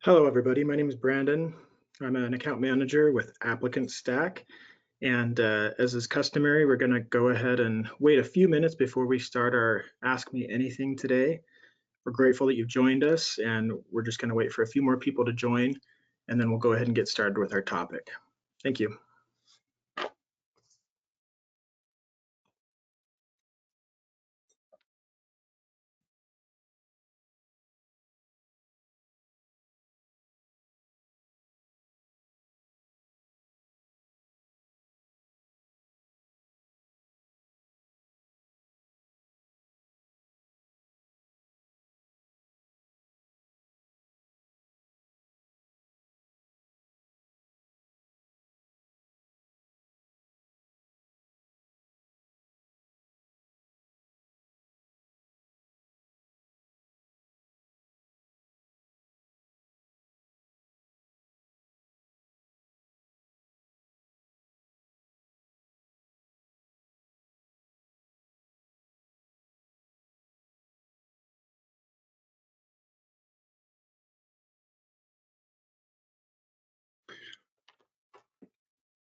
Hello, everybody. My name is Brandon. I'm an account manager with ApplicantStack. And as is customary, we're going to go ahead and wait a few minutes before we start our Ask Me Anything today. We're grateful that you've joined us, and we're just going to wait for a few more people to join, and then we'll go ahead and get started with our topic. Thank you.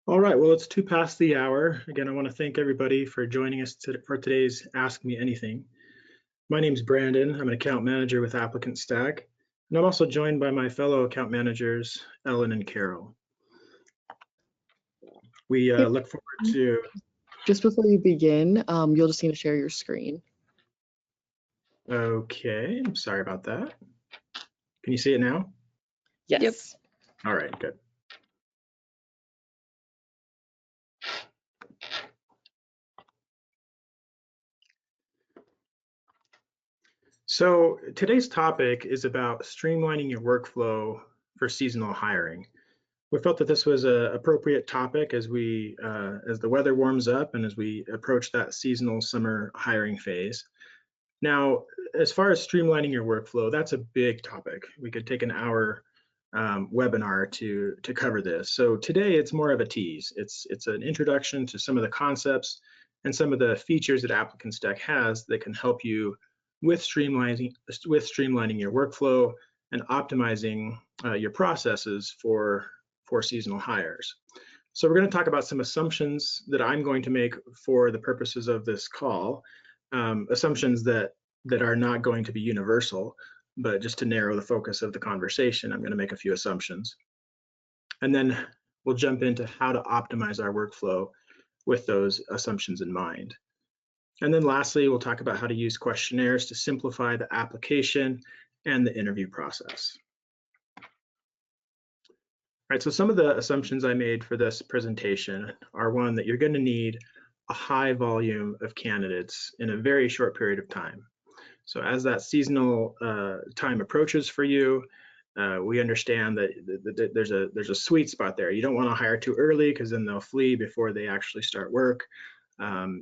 All right, well, it's 2 past the hour. Again, I want to thank everybody for joining us for today's Ask Me Anything. My name is Brandon. I'm an account manager with ApplicantStack, and I'm also joined by my fellow account managers, Ellen and Carol. We look forward to... Just before you begin, you'll just need to share your screen. Okay, I'm sorry about that. Can you see it now? Yes. Yep. All right, good. So today's topic is about streamlining your workflow for seasonal hiring. We felt that this was an appropriate topic as the weather warms up and as we approach that seasonal summer hiring phase. Now, as far as streamlining your workflow, that's a big topic. We could take an hour webinar to cover this. So today it's more of a tease. It's an introduction to some of the concepts and some of the features that ApplicantStack has that can help you with streamlining your workflow and optimizing your processes for seasonal hires. So we're going to talk about some assumptions that I'm going to make for the purposes of this call, assumptions that are not going to be universal, but just to narrow the focus of the conversation, I'm going to make a few assumptions. And then we'll jump into how to optimize our workflow with those assumptions in mind. And then lastly, we'll talk about how to use questionnaires to simplify the application and the interview process. All right, so some of the assumptions I made for this presentation are, one, that you're going to need a high volume of candidates in a very short period of time. So as that seasonal time approaches for you, we understand that there's a sweet spot there. You don't want to hire too early because then they'll flee before they actually start work.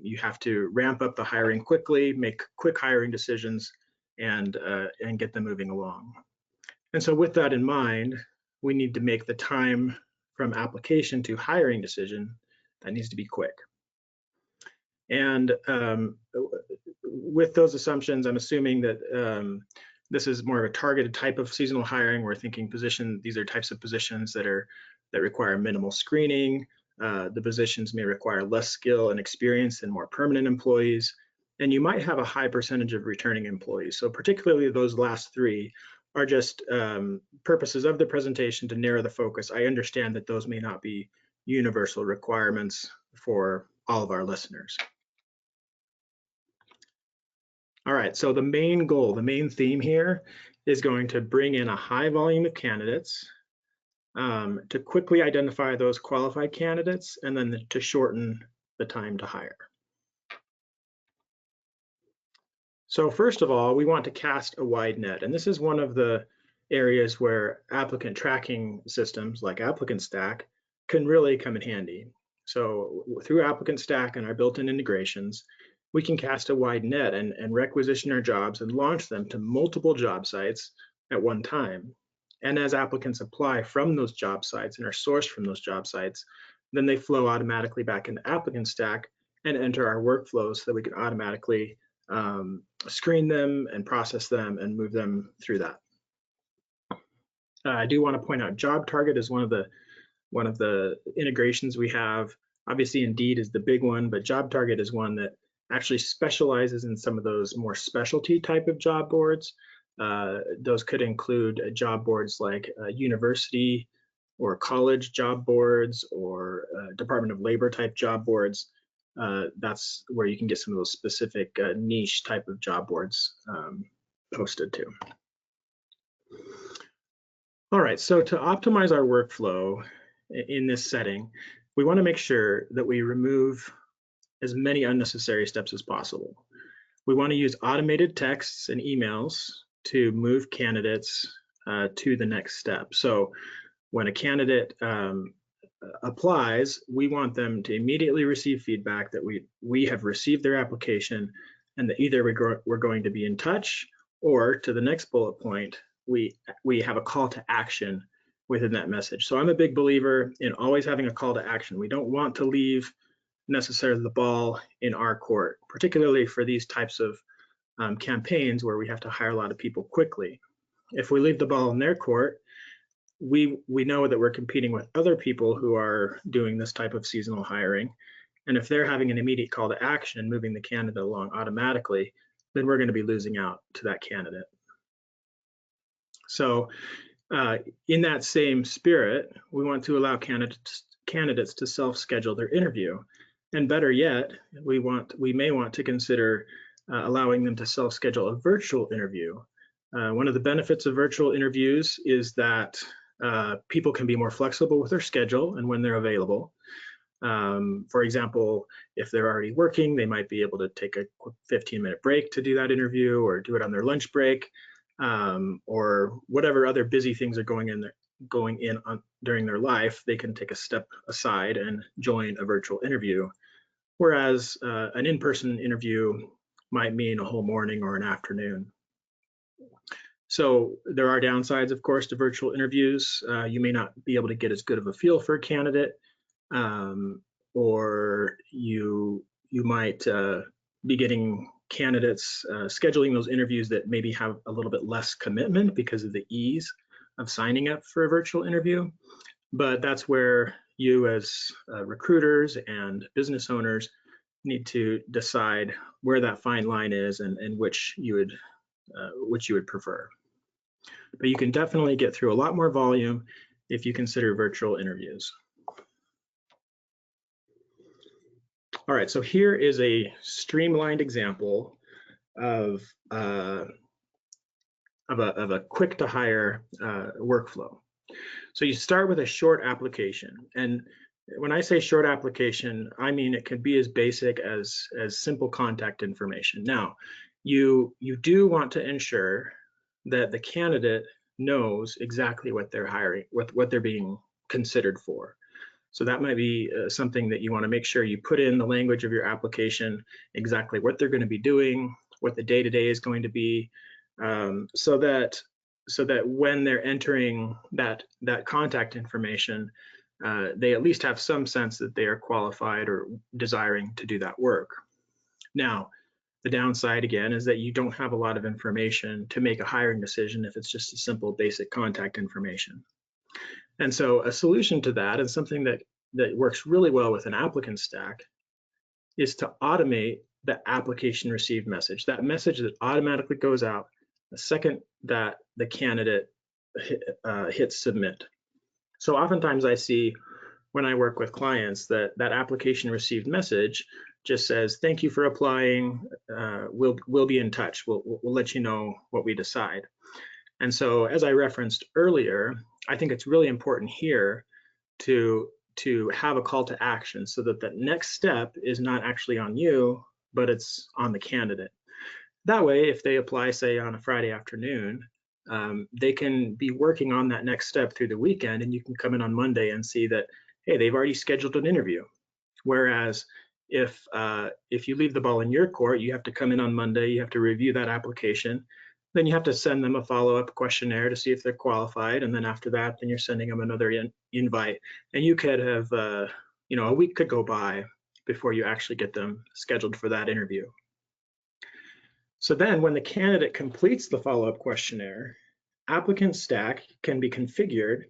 You have to ramp up the hiring quickly, make quick hiring decisions, and get them moving along. And so with that in mind, we need to make the time from application to hiring decision, that needs to be quick. And with those assumptions, I'm assuming that this is more of a targeted type of seasonal hiring. We're thinking these are types of positions that require minimal screening. The positions may require less skill and experience than more permanent employees. And you might have a high percentage of returning employees. So particularly those last three are just purposes of the presentation to narrow the focus. I understand that those may not be universal requirements for all of our listeners. All right, so the main goal, the main theme here is going to bring in a high volume of candidates, to quickly identify those qualified candidates, and then to shorten the time to hire. So first of all, we want to cast a wide net, and this is one of the areas where applicant tracking systems like ApplicantStack can really come in handy. So through ApplicantStack and our built-in integrations, we can cast a wide net and requisition our jobs and launch them to multiple job sites at one time. And as applicants apply from those job sites and are sourced from those job sites, then they flow automatically back into ApplicantStack and enter our workflows so that we can automatically screen them and process them and move them through that. I do want to point out Job Target is one of the integrations we have. Obviously, Indeed is the big one, but Job Target is one that actually specializes in some of those more specialty type of job boards. Those could include job boards like university or college job boards or Department of Labor type job boards. That's where you can get some of those specific niche type of job boards posted to. All right, so to optimize our workflow in this setting, we want to make sure that we remove as many unnecessary steps as possible. We want to use automated texts and emails to move candidates to the next step. So when a candidate applies, we want them to immediately receive feedback that we have received their application and that either we're going to be in touch, or to the next bullet point, we have a call to action within that message. So I'm a big believer in always having a call to action. We don't want to leave necessarily the ball in our court, particularly for these types of campaigns where we have to hire a lot of people quickly. If we leave the ball in their court, we know that we're competing with other people who are doing this type of seasonal hiring. And if they're having an immediate call to action, moving the candidate along automatically, then we're going to be losing out to that candidate. So in that same spirit, we want to allow candidates to self-schedule their interview. And better yet, we may want to consider allowing them to self-schedule a virtual interview. One of the benefits of virtual interviews is that people can be more flexible with their schedule and when they're available. For example, if they're already working, they might be able to take a quick 15-minute break to do that interview, or do it on their lunch break, or whatever other busy things are going in during their life. They can take a step aside and join a virtual interview, whereas an in-person interview might mean a whole morning or an afternoon. So there are downsides, of course, to virtual interviews. You may not be able to get as good of a feel for a candidate, or you might be getting candidates scheduling those interviews that maybe have a little bit less commitment because of the ease of signing up for a virtual interview. But that's where you as recruiters and business owners need to decide where that fine line is and which you would prefer. But you can definitely get through a lot more volume if you consider virtual interviews. All right, so here is a streamlined example of a quick to hire workflow. So you start with a short application, and when I say short application, I mean it could be as basic as simple contact information. Now, you do want to ensure that the candidate knows exactly what they're hiring, what they're being considered for. So that might be something that you want to make sure you put in the language of your application, exactly what they're going to be doing, what the day-to-day is going to be, so that when they're entering that contact information, they at least have some sense that they are qualified or desiring to do that work. Now, the downside, again, is that you don't have a lot of information to make a hiring decision if it's just a simple basic contact information. And so a solution to that, and something that works really well with an ApplicantStack, is to automate the application received message, that message that automatically goes out the second that the candidate hits submit. So oftentimes I see when I work with clients that application received message just says, "Thank you for applying. We'll be in touch. We'll let you know what we decide." And so, as I referenced earlier, I think it's really important here to have a call to action so that that next step is not actually on you, but it's on the candidate. That way, if they apply, say, on a Friday afternoon, they can be working on that next step through the weekend, and you can come in on Monday and see that, hey, they've already scheduled an interview. Whereas if you leave the ball in your court, you have to come in on Monday, you have to review that application, then you have to send them a follow-up questionnaire to see if they're qualified, and then after that, then you're sending them another invite, and you could have, a week could go by before you actually get them scheduled for that interview. So then when the candidate completes the follow-up questionnaire, ApplicantStack can be configured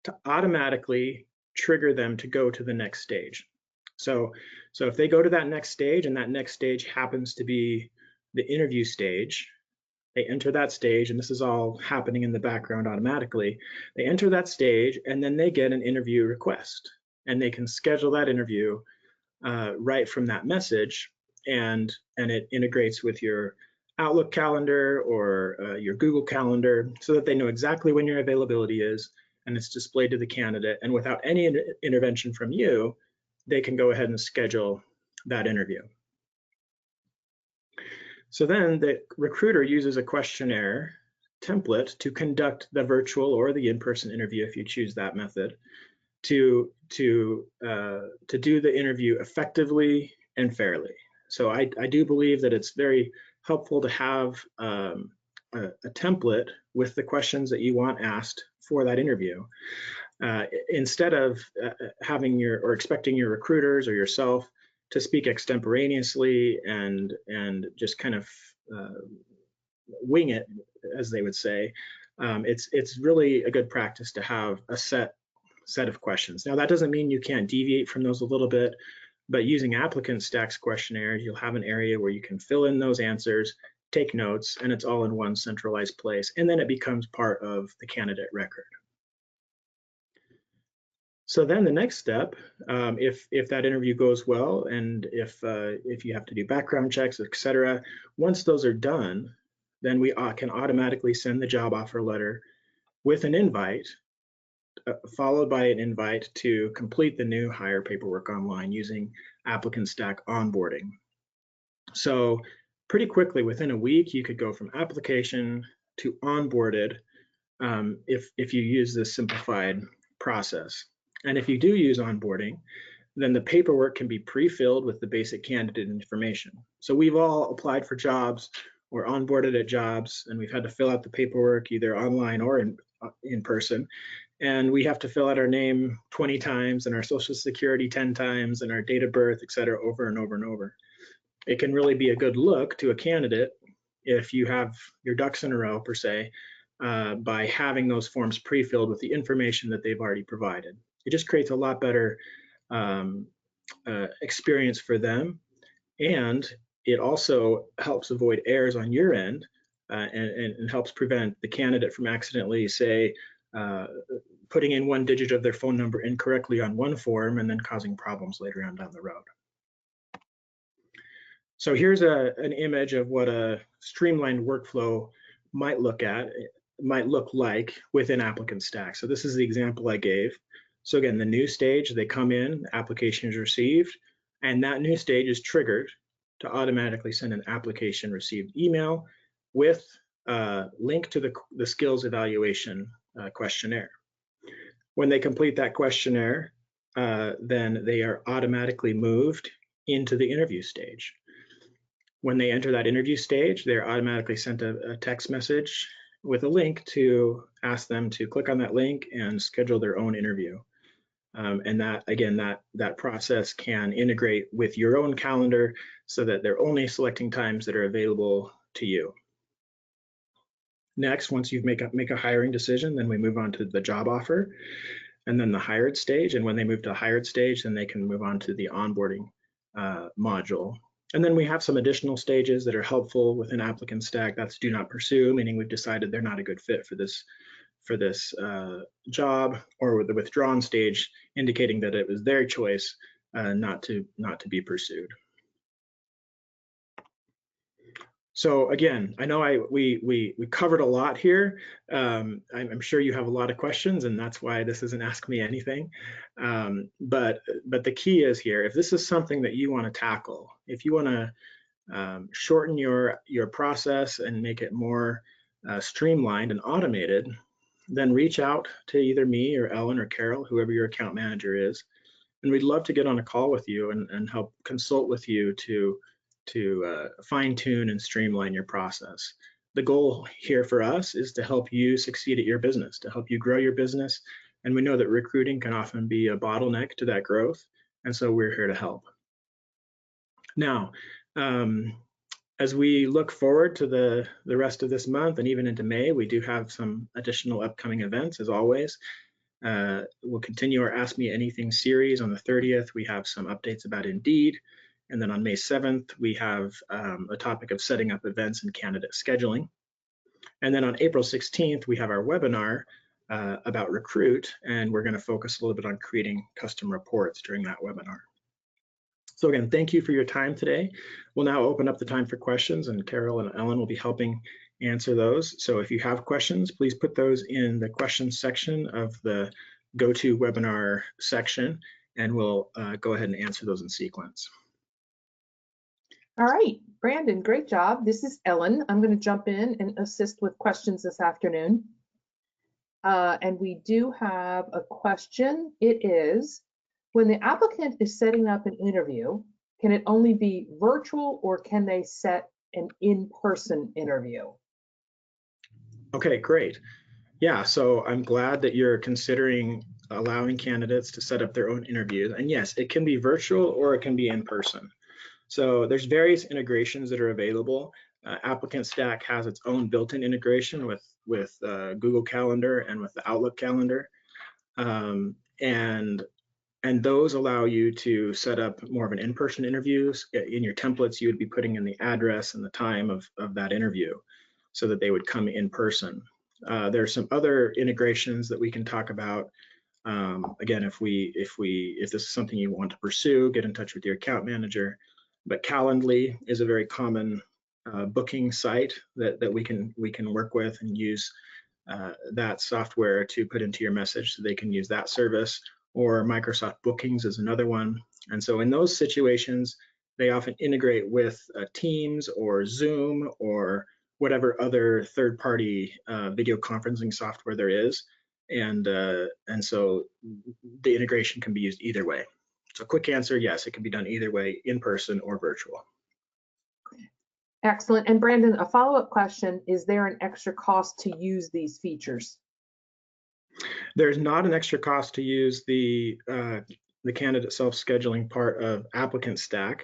to automatically trigger them to go to the next stage. So if they go to that next stage and that next stage happens to be the interview stage, they enter that stage, and this is all happening in the background automatically. They enter that stage, and then they get an interview request, and they can schedule that interview right from that message, and it integrates with your Outlook calendar or your Google Calendar so that they know exactly when your availability is, and it's displayed to the candidate. And without any intervention from you, they can go ahead and schedule that interview. So then the recruiter uses a questionnaire template to conduct the virtual or the in-person interview if you choose that method, to do the interview effectively and fairly. So I do believe that it's very helpful to have a template with the questions that you want asked for that interview. Instead of having or expecting your recruiters or yourself to speak extemporaneously and just kind of wing it, as they would say, it's really a good practice to have a set of questions. Now, that doesn't mean you can't deviate from those a little bit, but using ApplicantStack's questionnaires, you'll have an area where you can fill in those answers, take notes, and it's all in one centralized place, and then it becomes part of the candidate record. So then the next step, if that interview goes well, and if you have to do background checks, etc., once those are done, then we can automatically send the job offer letter with an invite, followed by an invite to complete the new hire paperwork online using ApplicantStack onboarding. So pretty quickly, within a week, you could go from application to onboarded if you use this simplified process. And if you do use onboarding, then the paperwork can be pre-filled with the basic candidate information. So we've all applied for jobs or onboarded at jobs, and we've had to fill out the paperwork either online or in person. And we have to fill out our name 20 times and our social security 10 times and our date of birth, et cetera, over and over and over. It can really be a good look to a candidate if you have your ducks in a row, per se, by having those forms pre-filled with the information that they've already provided. It just creates a lot better experience for them, and it also helps avoid errors on your end, and helps prevent the candidate from accidentally, say, putting in one digit of their phone number incorrectly on one form and then causing problems later on down the road. So here's an image of what a streamlined workflow might look like within ApplicantStack. So this is the example I gave. So again, the new stage, they come in, application is received, and that new stage is triggered to automatically send an application received email with a link to the skills evaluation questionnaire. When they complete that questionnaire, then they are automatically moved into the interview stage. When they enter that interview stage, they're automatically sent a text message with a link to ask them to click on that link and schedule their own interview. And that, again, that process can integrate with your own calendar so that they're only selecting times that are available to you. Next, once you make a hiring decision, then we move on to the job offer and then the hired stage. And when they move to the hired stage, then they can move on to the onboarding module. And then we have some additional stages that are helpful within ApplicantStack. That's do not pursue, meaning we've decided they're not a good fit for this job, or with the withdrawn stage, indicating that it was their choice not to be pursued. So again, I know we covered a lot here. I'm sure you have a lot of questions, and that's why this isn't Ask Me Anything. But the key is here, if this is something that you want to tackle, if you want to shorten your process and make it more streamlined and automated, then reach out to either me or Ellen or Carol, whoever your account manager is, and we'd love to get on a call with you and help consult with you to fine-tune and streamline your process. The goal here for us is to help you succeed at your business, to help you grow your business, and we know that recruiting can often be a bottleneck to that growth, and so we're here to help. Now, As we look forward to the rest of this month and even into May, we do have some additional upcoming events as always. We'll continue our Ask Me Anything series. On the 30th, we have some updates about Indeed. And then on May 7th, we have a topic of setting up events and candidate scheduling. And then on April 16th, we have our webinar about Recruit, and we're going to focus a little bit on creating custom reports during that webinar. So again, thank you for your time today. We'll now open up the time for questions, and Carol and Ellen will be helping answer those. So if you have questions, please put those in the questions section of the GoToWebinar section, and we'll go ahead and answer those in sequence. All right, Brandon, great job. This is Ellen. I'm going to jump in and assist with questions this afternoon. And we do have a question. It is, when the applicant is setting up an interview, can it only be virtual or can they set an in-person interview? Okay, great. Yeah, so I'm glad that you're considering allowing candidates to set up their own interviews. And yes, it can be virtual or it can be in person. So there's various integrations that are available. ApplicantStack has its own built-in integration with Google Calendar and with the Outlook Calendar. And those allow you to set up more of an in-person interviews. In your templates, you would be putting in the address and the time of that interview so that they would come in person. There are some other integrations that we can talk about. Again, if this is something you want to pursue, get in touch with your account manager. But Calendly is a very common booking site that we can work with and use that software to put into your message so they can use that service. Or Microsoft Bookings is another one. And so in those situations, they often integrate with Teams or Zoom or whatever other third-party video conferencing software there is. And so the integration can be used either way. So quick answer, yes, it can be done either way, in person or virtual. Excellent. And Brandon, a follow-up question, is there an extra cost to use these features? There's not an extra cost to use the candidate self-scheduling part of ApplicantStack.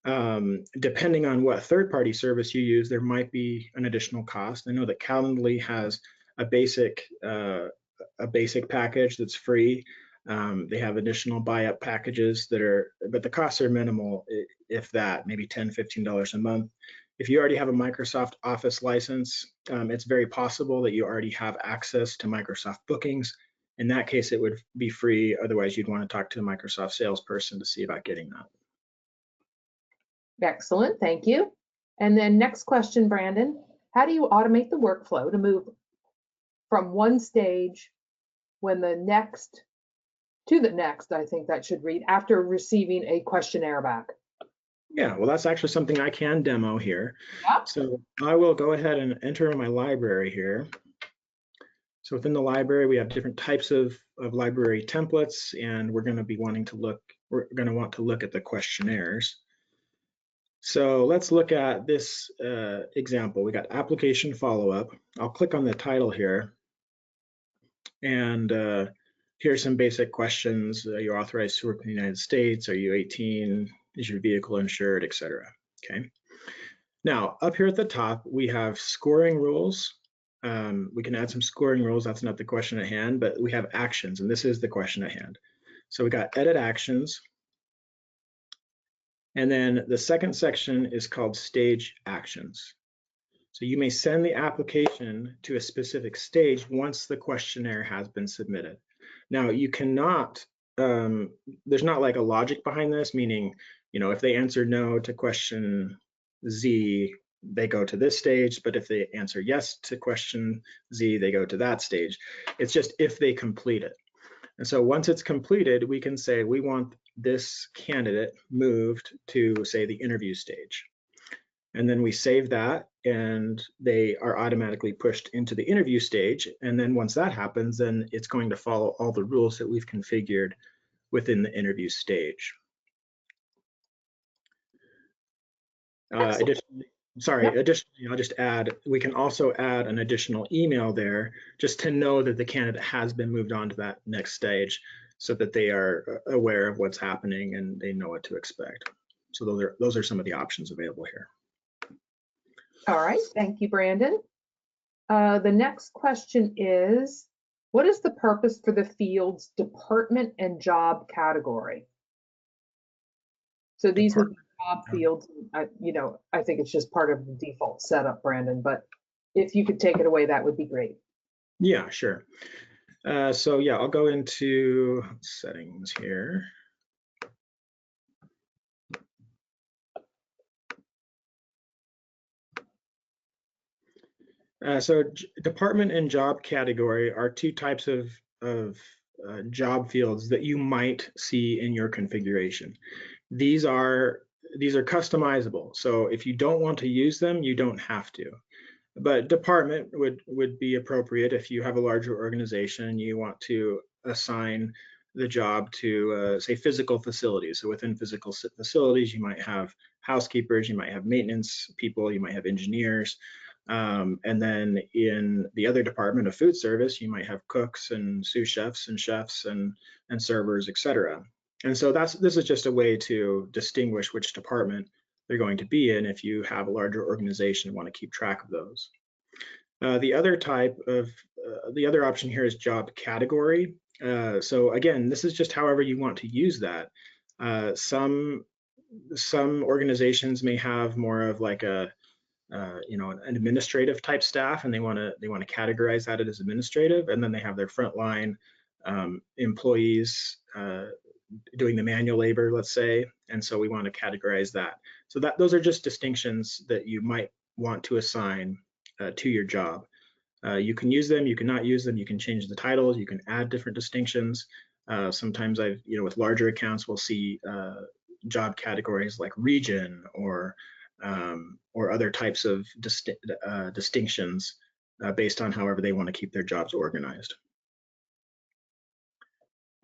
Depending on what third-party service you use, there might be an additional cost. I know that Calendly has a basic package that's free. They have additional buy-up packages but the costs are minimal, if that, maybe $10, $15 a month. If you already have a Microsoft Office license, it's very possible that you already have access to Microsoft Bookings. In that case, it would be free. Otherwise, you'd want to talk to a Microsoft salesperson to see about getting that. Excellent, thank you. And then next question, Brandon, how do you automate the workflow to move from one stage when the next to the next, I think that should read, after receiving a questionnaire back? Yeah, well, that's actually something I can demo here. Yep. So I will go ahead and enter my library here. So within the library, we have different types of library templates, and we're going to want to look at the questionnaires. So let's look at this example. We got application follow-up. I'll click on the title here, and here's some basic questions. Are you authorized to work in the United States? Are you 18? Is your vehicle insured, etc. Okay. Now, up here at the top, we have scoring rules. We can add some scoring rules. That's not the question at hand, but we have actions, and this is the question at hand. So we got edit actions. And then the second section is called stage actions. So you may send the application to a specific stage once the questionnaire has been submitted. Now, you cannot, there's not like a logic behind this, meaning, if they answer no to question Z, they go to this stage, but if they answer yes to question Z, they go to that stage. It's just if they complete it. And so once it's completed, we can say we want this candidate moved to, say, the interview stage. And then we save that, and they are automatically pushed into the interview stage. And then once that happens, then it's going to follow all the rules that we've configured within the interview stage. Additionally, I'll just add, we can also add an additional email there just to know that the candidate has been moved on to that next stage so that they are aware of what's happening and they know what to expect. So those are some of the options available here. All right, thank you, Brandon. The next question is, what is the purpose for the fields department and job category? So these would be job fields. I think it's just part of the default setup, Brandon, but if you could take it away, that would be great. Yeah, sure. So yeah, I'll go into settings here. So department and job category are two types of job fields that you might see in your configuration. These are customizable. So if you don't want to use them, you don't have to. But department would be appropriate if you have a larger organization and you want to assign the job to say physical facilities. So within physical facilities, you might have housekeepers, you might have maintenance people, you might have engineers. And then in the other department of food service, you might have cooks and sous chefs and servers, etc. And so this is just a way to distinguish which department they're going to be in if you have a larger organization and want to keep track of those. The other option here is job category. So again, this is just however you want to use that. Some organizations may have more of like an administrative type staff, and they want to categorize that as administrative, and then they have their frontline employees doing the manual labor, let's say, and so we want to categorize that. So those are just distinctions that you might want to assign to your job. You can use them, you can not use them, you can change the titles, you can add different distinctions. Sometimes with larger accounts, we'll see job categories like region or other types of distinctions based on however they want to keep their jobs organized.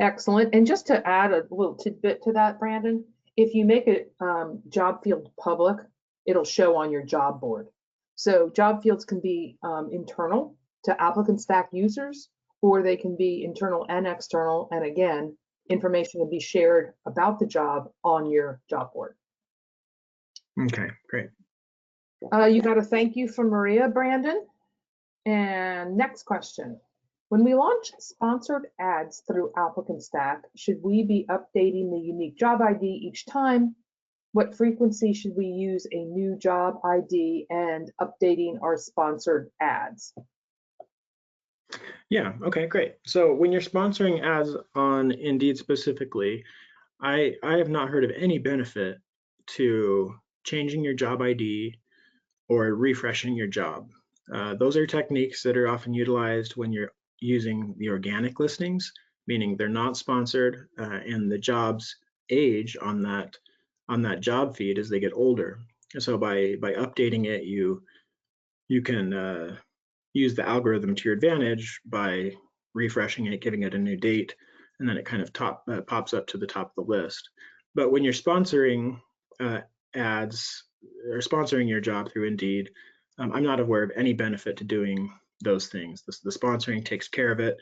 Excellent. And just to add a little tidbit to that, Brandon, if you make a job field public, it'll show on your job board. So job fields can be internal to ApplicantStack users, or they can be internal and external. And again, information will be shared about the job on your job board. Okay, great. You got a thank you from Maria, Brandon. And next question. When we launch sponsored ads through ApplicantStack, should we be updating the unique job ID each time? What frequency should we use a new job ID and updating our sponsored ads? Yeah, okay, great. So when you're sponsoring ads on Indeed specifically, I have not heard of any benefit to changing your job ID or refreshing your job. Those are techniques that are often utilized when you're using the organic listings, meaning they're not sponsored and the jobs age on that job feed as they get older. So by updating it, you can use the algorithm to your advantage by refreshing it, giving it a new date, and then it kind of pops up to the top of the list. But when you're sponsoring ads or sponsoring your job through Indeed, I'm not aware of any benefit to doing those things. The sponsoring takes care of it.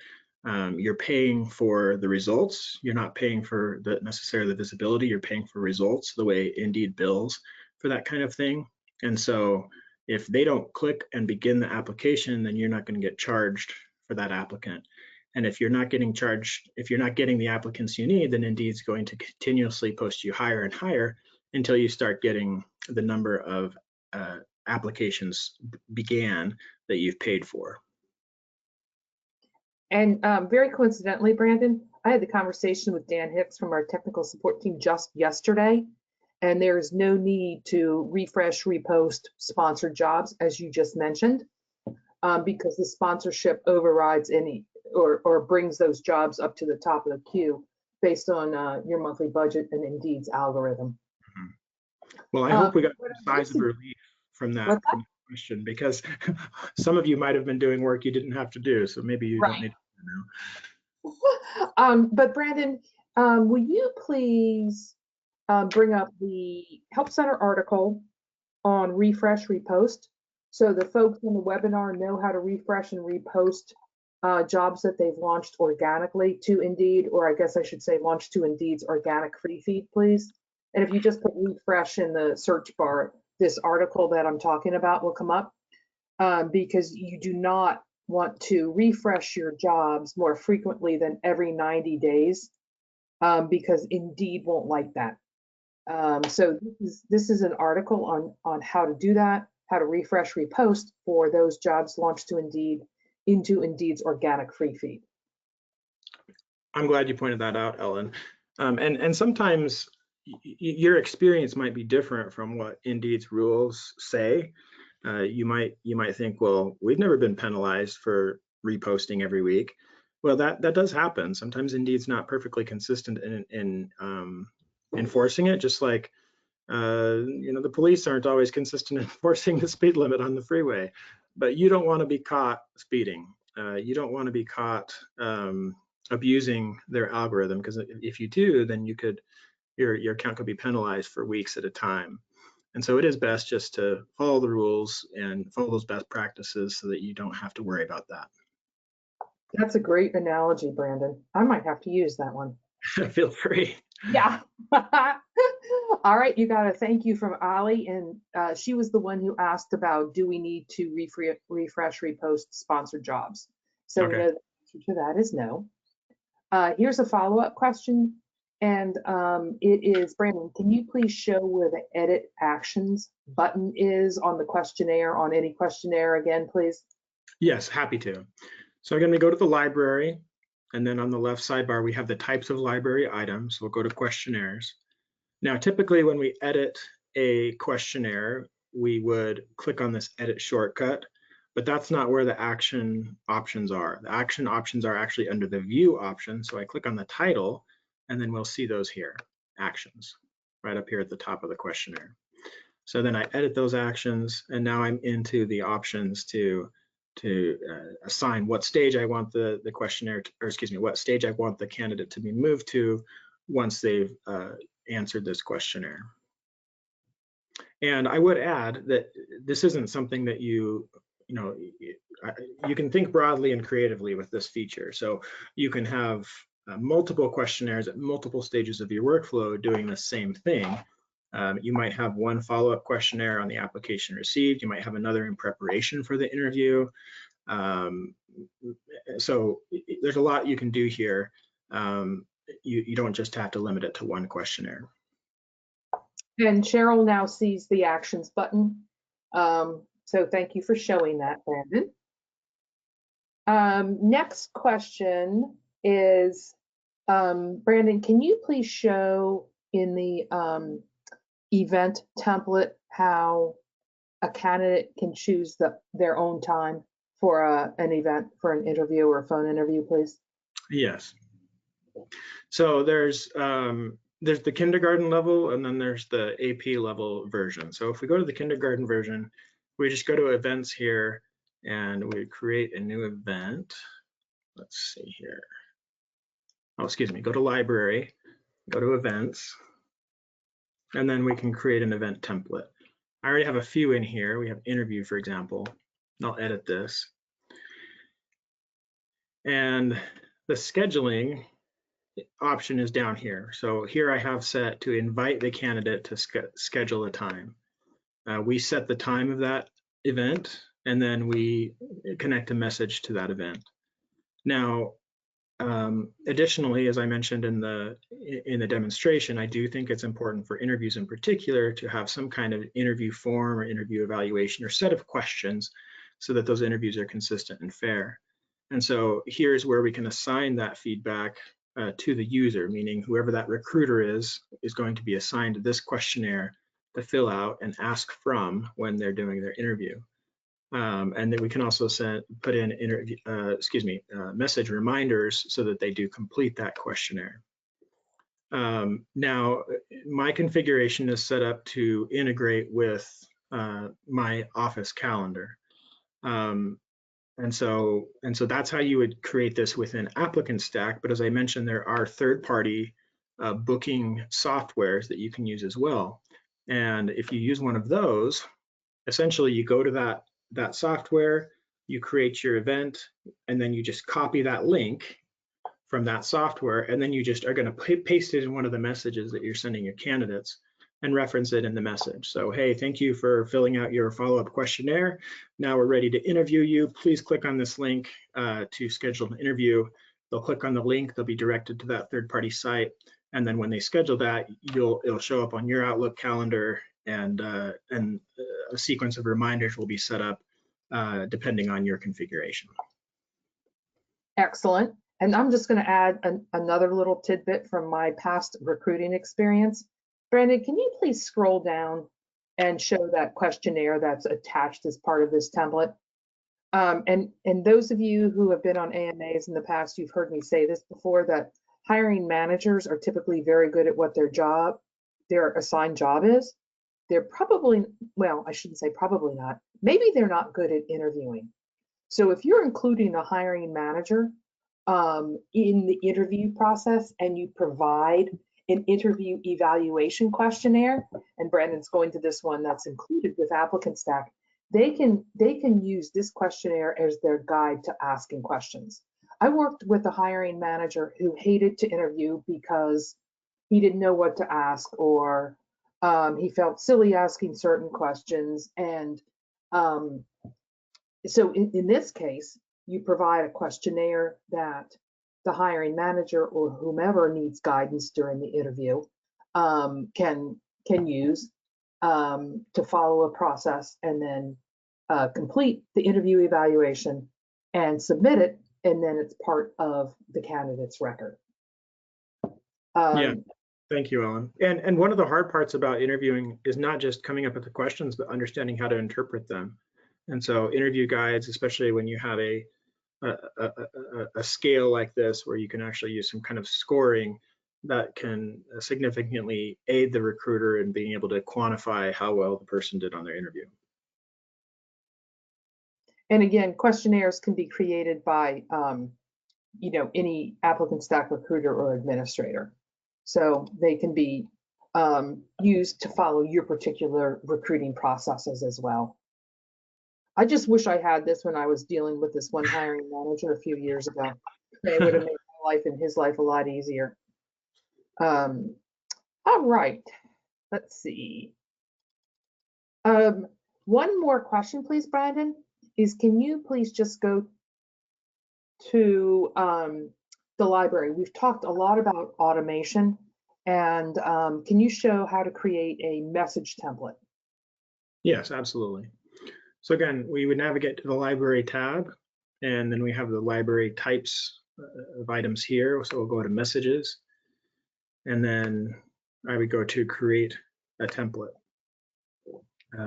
You're paying for the results. You're not paying for necessarily the visibility. You're paying for results the way Indeed bills for that kind of thing. And so if they don't click and begin the application, then you're not going to get charged for that applicant. And if you're not getting charged, if you're not getting the applicants you need, then Indeed's going to continuously post you higher and higher until you start getting the number of applications began that you've paid for. And very coincidentally, Brandon, I had the conversation with Dan Hicks from our technical support team just yesterday, and there is no need to refresh, repost sponsored jobs, as you just mentioned, because the sponsorship overrides any or brings those jobs up to the top of the queue based on your monthly budget and Indeed's algorithm. Well, I hope we got a size of relief from that question, because some of you might have been doing work you didn't have to do, so maybe you don't need to now. But Brandon, will you please bring up the Help Center article on refresh, repost, so the folks in the webinar know how to refresh and repost jobs that they've launched organically to Indeed, or I guess I should say launched to Indeed's organic free feed, please. And if you just put refresh in the search bar, this article that I'm talking about will come up, because you do not want to refresh your jobs more frequently than every 90 days, because Indeed won't like that. So this is an article on how to do that, how to refresh, repost for those jobs launched to Indeed into Indeed's organic free feed. I'm glad you pointed that out, Ellen. And sometimes your experience might be different from what Indeed's rules say. You might think, well, we've never been penalized for reposting every week. Well, that does happen. Sometimes Indeed's not perfectly consistent in enforcing it, just like the police aren't always consistent in enforcing the speed limit on the freeway. But you don't want to be caught speeding. You don't want to be caught abusing their algorithm, because if you do, then your account could be penalized for weeks at a time. And so it is best just to follow the rules and follow those best practices so that you don't have to worry about that. That's a great analogy, Brandon. I might have to use that one. Feel free. Yeah. All right, you got a thank you from Ali, and she was the one who asked about, do we need to refresh, repost sponsored jobs? So Okay. we know the answer to that is no. Here's a follow-up question, and it is, Brandon, can you please show where the edit actions button is on the questionnaire, on any questionnaire again, please? Yes, happy to. So I'm going to go to the library, and then on the left sidebar, we have the types of library items. We'll go to questionnaires. Now, typically when we edit a questionnaire, we would click on this edit shortcut, but that's not where the action options are. The action options are actually under the view option. So I click on the title, and then we'll see those here, actions, right up here at the top of the questionnaire. So then I edit those actions, and now I'm into the options to assign what stage I want the questionnaire, what stage I want the candidate to be moved to once they've answered this questionnaire. And I would add that this isn't something that you can think broadly and creatively with this feature. So you can have multiple questionnaires at multiple stages of your workflow doing the same thing. You might have one follow-up questionnaire on the application received. You might have another in preparation for the interview. So there's a lot you can do here. You don't just have to limit it to one questionnaire. And Cheryl now sees the actions button. So thank you for showing that, Brandon. Next question is, Brandon, can you please show in the event template how a candidate can choose their own time for an event, for an interview or a phone interview, please? Yes. So there's the kindergarten level, and then there's the AP level version. So if we go to the kindergarten version, we just go to events here, and we create a new event. Let's see here. Oh, excuse me, go to library, go to events, and then we can create an event template. I already have a few in here. We have interview, for example. I'll edit this. And the scheduling option is down here. So here I have set to invite the candidate to schedule a time. We set the time of that event, and then we connect a message to that event. Now, additionally, as I mentioned in the demonstration, I do think it's important for interviews in particular to have some kind of interview form or interview evaluation or set of questions so that those interviews are consistent and fair. And so here's where we can assign that feedback to the user, meaning whoever that recruiter is going to be assigned this questionnaire to fill out and ask from when they're doing their interview. And then we can also put in message reminders so that they do complete that questionnaire. Now, my configuration is set up to integrate with my Office calendar. And so that's how you would create this within ApplicantStack. But as I mentioned, there are third-party booking softwares that you can use as well. And if you use one of those, essentially you go to that software, you create your event, and then you just copy that link from that software, and then you just are going to paste it in one of the messages that you're sending your candidates. and reference it in the message. So, hey, thank you for filling out your follow-up questionnaire. Now we're ready to interview you. Please click on this link to schedule an interview. They'll click on the link, they'll be directed to that third-party site. And then when they schedule that, it'll show up on your Outlook calendar, and a sequence of reminders will be set up depending on your configuration. Excellent. And I'm just going to add another little tidbit from my past recruiting experience. Brandon, can you please scroll down and show that questionnaire that's attached as part of this template? And those of you who have been on AMAs in the past, you've heard me say this before, that hiring managers are typically very good at what their assigned job is. They're probably, well, I shouldn't say probably not, maybe they're not good at interviewing. So if you're including a hiring manager in the interview process, and you provide an interview evaluation questionnaire, and Brandon's going to this one that's included with ApplicantStack, they can use this questionnaire as their guide to asking questions. I worked with a hiring manager who hated to interview because he didn't know what to ask, or he felt silly asking certain questions. And so in this case, you provide a questionnaire that the hiring manager or whomever needs guidance during the interview can use to follow a process, and then complete the interview evaluation and submit it, and then it's part of the candidate's record. Yeah, thank you, Ellen. And one of the hard parts about interviewing is not just coming up with the questions, but understanding how to interpret them. And so interview guides, especially when you have a scale like this, where you can actually use some kind of scoring, that can significantly aid the recruiter in being able to quantify how well the person did on their interview. And again, questionnaires can be created by any ApplicantStack recruiter or administrator. So they can be used to follow your particular recruiting processes as well. I just wish I had this when I was dealing with this one hiring manager a few years ago. It would have made my life and his life a lot easier. All right, let's see. One more question, please, Brandon, is can you please just go to the library? We've talked a lot about automation, and can you show how to create a message template? Yes, absolutely. So again, we would navigate to the library tab, and then we have the library types of items here. So we'll go to messages, and then I would go to create a template.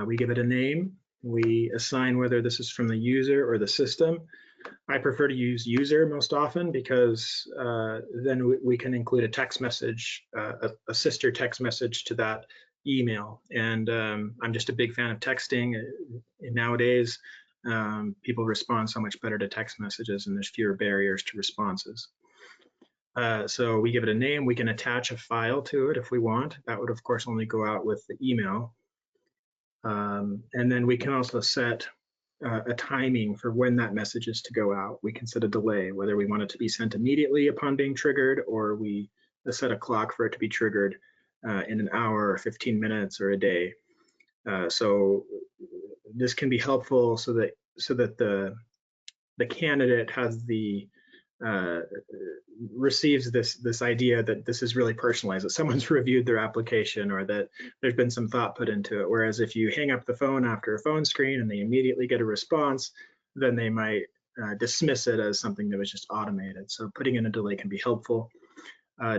We give it a name. We assign whether this is from the user or the system. I prefer to use user most often, because then we can include a text message, a sister text message to that email. And I'm just a big fan of texting. Nowadays, people respond so much better to text messages, and there's fewer barriers to responses. So we give it a name. We can attach a file to it if we want. That would, of course, only go out with the email. And then we can also set a timing for when that message is to go out. We can set a delay, whether we want it to be sent immediately upon being triggered, or we set a clock for it to be triggered in an hour or 15 minutes or a day. So this can be helpful so that the candidate has receives this idea that this is really personalized, that someone's reviewed their application, or that there's been some thought put into it. Whereas if you hang up the phone after a phone screen and they immediately get a response, then they might dismiss it as something that was just automated. So putting in a delay can be helpful.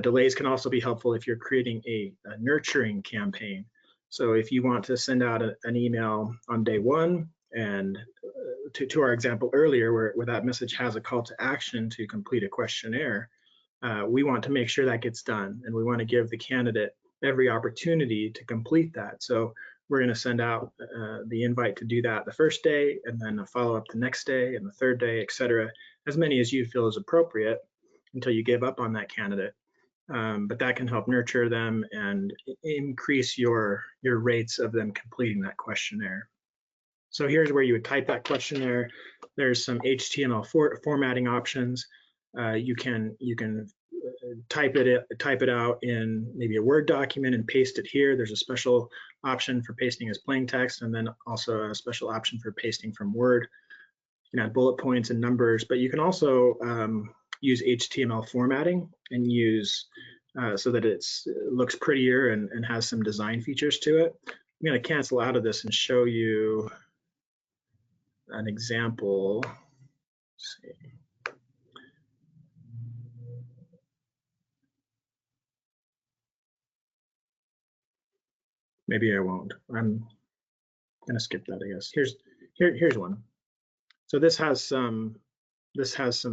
Delays can also be helpful if you're creating a nurturing campaign. So if you want to send out an email on day one, and to our example earlier, where that message has a call to action to complete a questionnaire, we want to make sure that gets done, and we want to give the candidate every opportunity to complete that. So we're going to send out the invite to do that the first day, and then a follow-up the next day, and the third day, etc. As many as you feel is appropriate until you give up on that candidate. But that can help nurture them and increase your rates of them completing that questionnaire. So here's where you would type that questionnaire. There's some HTML formatting options. You can type it out in maybe a Word document and paste it here. There's a special option for pasting as plain text, and then also a special option for pasting from Word. You can add bullet points and numbers, but you can also use HTML formatting and use so that it looks prettier and has some design features to it. I'm going to cancel out of this and show you an example. Let's see. Maybe I won't. I'm going to skip that, I guess. Here's one. So this has some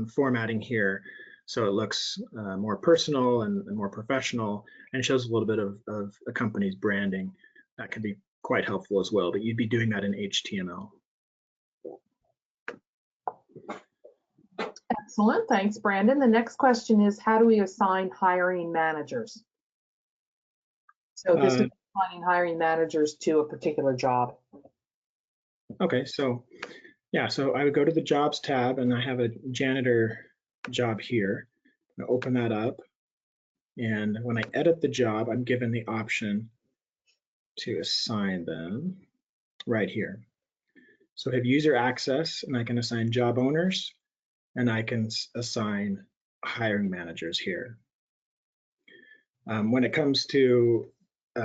formatting here, so it looks more personal and more professional, and shows a little bit of a company's branding. That can be quite helpful as well, but you'd be doing that in HTML. Excellent, thanks, Brandon. The next question is, how do we assign hiring managers? So this is assigning hiring managers to a particular job. Okay, so yeah, so I would go to the Jobs tab, and I have a janitor job here. I'm gonna open that up, and when I edit the job, I'm given the option to assign them right here. So I have user access, and I can assign job owners, and I can assign hiring managers here. When it comes to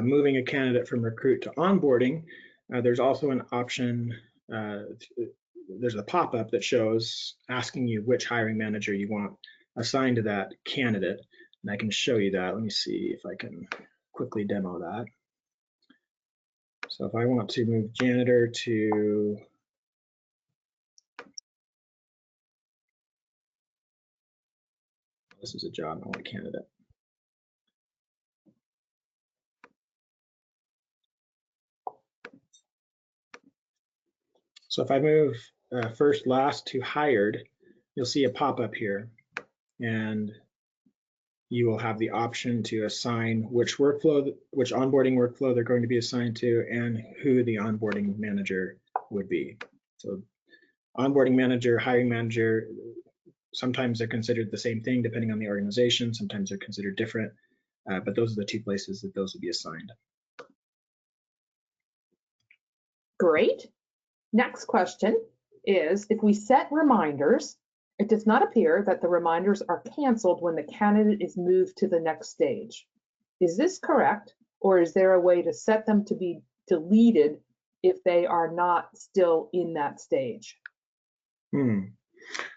moving a candidate from recruit to onboarding, there's also an option. There's a pop-up that shows asking you which hiring manager you want assigned to that candidate, and I can show you that. Let me see if I can quickly demo that. So if I want to move janitor to this is a job, I want a candidate. So if I move first last to hired, you'll see a pop-up here, and you will have the option to assign which onboarding workflow they're going to be assigned to and who the onboarding manager would be. So onboarding manager, hiring manager, sometimes they're considered the same thing depending on the organization, sometimes they're considered different, but those are the two places that those will be assigned. Great. Next question is, if we set reminders, it does not appear that the reminders are canceled when the candidate is moved to the next stage. Is this correct, or is there a way to set them to be deleted if they are not still in that stage?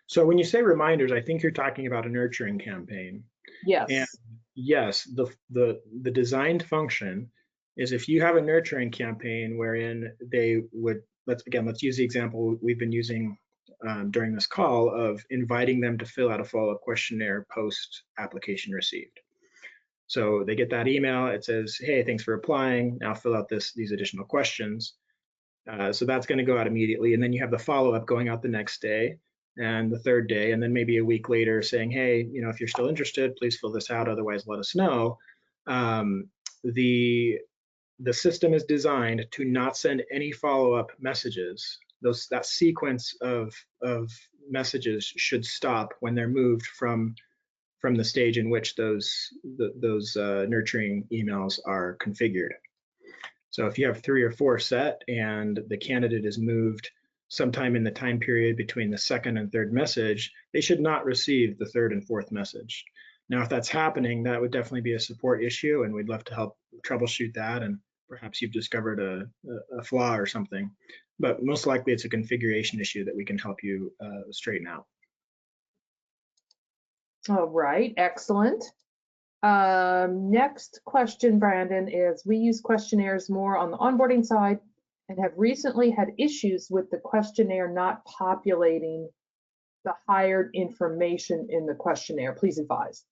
So when you say reminders, I think you're talking about a nurturing campaign. Yes. And yes, the designed function is if you have a nurturing campaign wherein they would, let's use the example we've been using during this call of inviting them to fill out a follow-up questionnaire post application received. So they get that email, it says, hey, thanks for applying, now fill out these additional questions. So that's going to go out immediately, and then you have the follow-up going out the next day and the third day, and then maybe a week later saying, hey, if you're still interested, please fill this out, otherwise let us know. The system is designed to not send any follow-up messages. That sequence of messages should stop when they're moved from the stage in which those nurturing emails are configured. So if you have 3 or 4 set and the candidate is moved sometime in the time period between the second and third message, they should not receive the third and fourth message. Now, if that's happening, that would definitely be a support issue, and we'd love to help troubleshoot that, and perhaps you've discovered a flaw or something. But most likely it's a configuration issue that we can help you straighten out. All right, excellent. Next question, Brandon, is we use questionnaires more on the onboarding side and have recently had issues with the questionnaire not populating the hired information in the questionnaire. Please advise.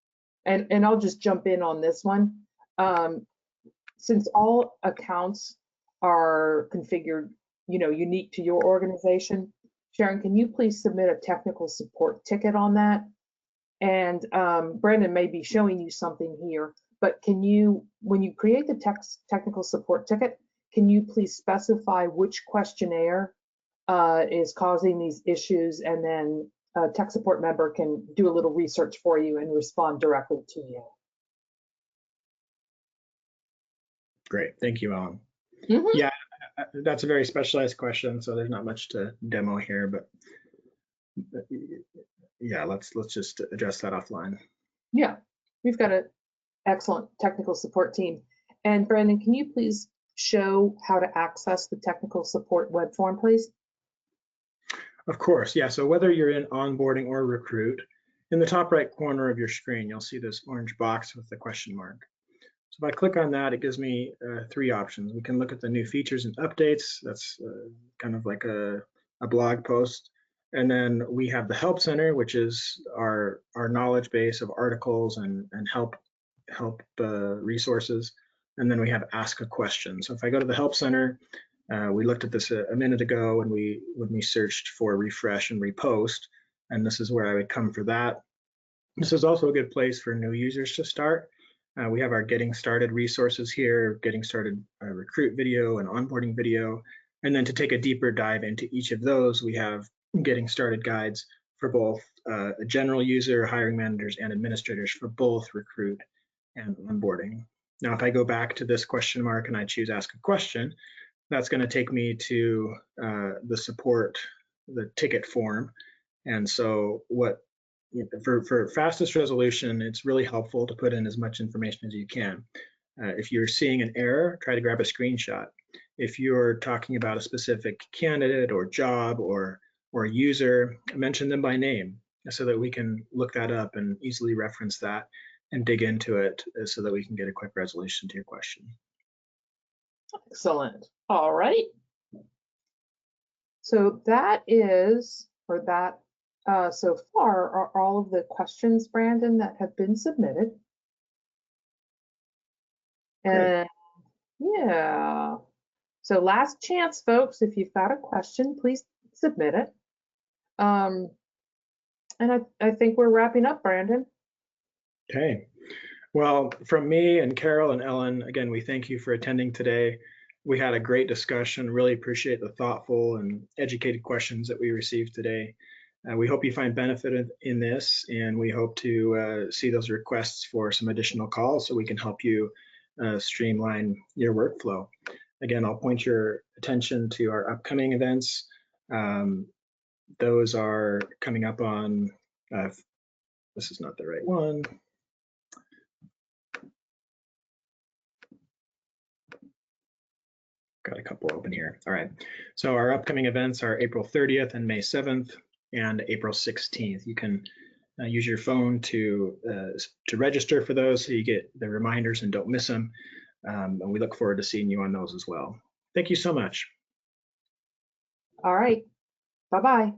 And I'll just jump in on this one. Since all accounts are configured, unique to your organization, Sharon, can you please submit a technical support ticket on that? And Brandon may be showing you something here, but can you, when you create the technical support ticket, can you please specify which questionnaire is causing these issues, and then tech support member can do a little research for you and respond directly to you. Great, thank you, Ellen. Mhm. Yeah, that's a very specialized question, so there's not much to demo here, but yeah, let's just address that offline. Yeah, we've got an excellent technical support team. And Brandon, can you please show how to access the technical support web form, please? Of course, yeah. So whether you're in onboarding or recruit, in the top right corner of your screen, you'll see this orange box with the question mark. So if I click on that, it gives me 3 options. We can look at the new features and updates. That's kind of like a blog post. And then we have the Help Center, which is our knowledge base of articles and help resources. And then we have Ask a Question. So if I go to the Help Center, we looked at this a minute ago when we searched for refresh and repost, and this is where I would come for that. This is also a good place for new users to start. We have our Getting Started resources here, Getting Started recruit video and onboarding video. And then to take a deeper dive into each of those, we have Getting Started guides for both a general user, hiring managers, and administrators for both recruit and onboarding. Now, if I go back to this question mark and I choose Ask a Question, that's going to take me to the ticket form. And so for fastest resolution, it's really helpful to put in as much information as you can. If you're seeing an error, try to grab a screenshot. If you're talking about a specific candidate or job or user, mention them by name so that we can look that up and easily reference that and dig into it so that we can get a quick resolution to your question. Excellent. All right. So that is, or that so far are all of the questions, Brandon, that have been submitted. And yeah, so last chance, folks, if you've got a question, please submit it. And I think we're wrapping up, Brandon. Okay. Well, from me and Carol and Ellen, again, we thank you for attending today. We had a great discussion. Really appreciate the thoughtful and educated questions that we received today. We hope you find benefit in this, and we hope to see those requests for some additional calls so we can help you streamline your workflow. Again, I'll point your attention to our upcoming events. Those are coming up on, this is not the right one. Got a couple open here. All right. So our upcoming events are April 30th and May 7th and April 16th. You can use your phone to register for those so you get the reminders and don't miss them. And we look forward to seeing you on those as well. Thank you so much. All right. Bye-bye.